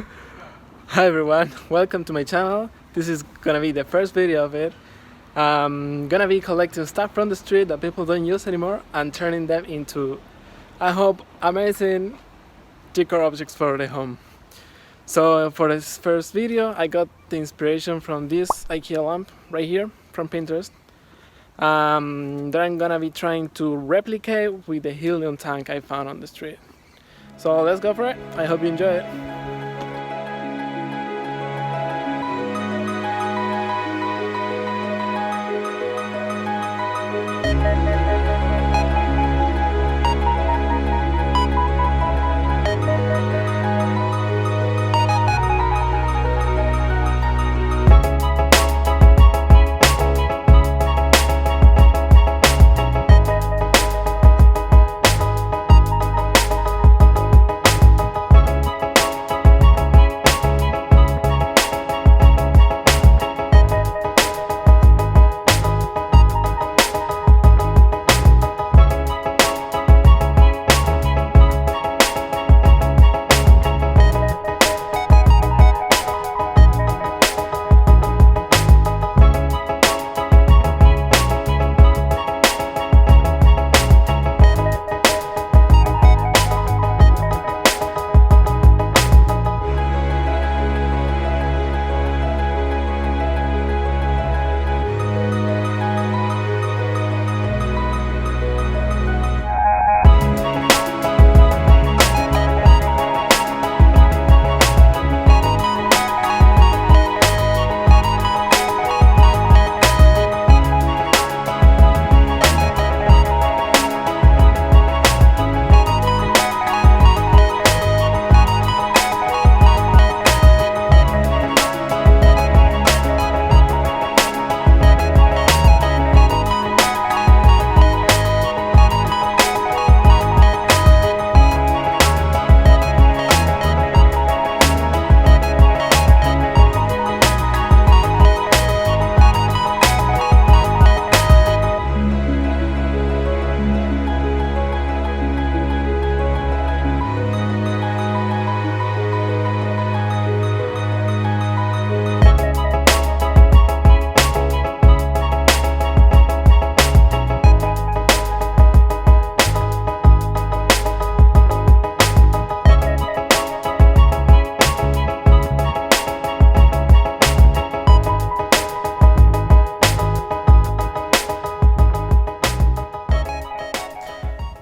Hi everyone, welcome to my channel. This is gonna be the first video of it. I'm gonna be collecting stuff from the street that people don't use anymore and turning them into, I hope, amazing decor objects for the home. So for this first video I got the inspiration from this Ikea lamp right here from Pinterest that I'm gonna be trying to replicate with the helium tank I found on the street. So let's go for it. I hope you enjoy it.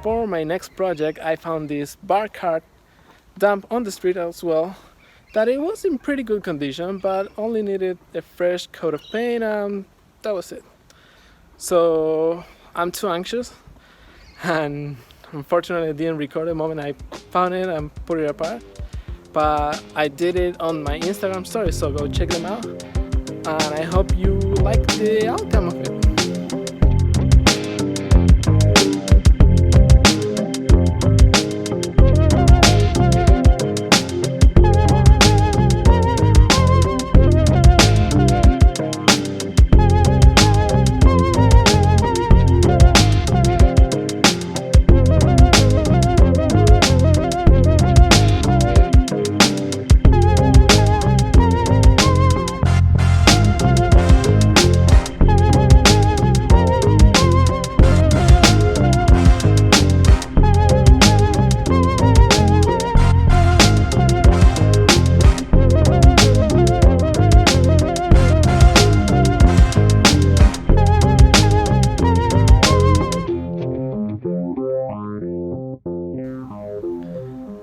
For my next project I found this bar cart dump on the street as well, that it was in pretty good condition but only needed a fresh coat of paint and that was it. So I'm too anxious and unfortunately I didn't record the moment I found it and put it apart, but I did it on my Instagram story, so go check them out and I hope you like the outcome of it.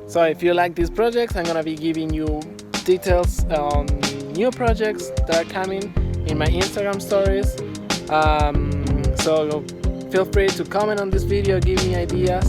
So if you like these projects, I'm gonna be giving you details on new projects that are coming in my Instagram stories. So feel free to comment on this video, give me ideas.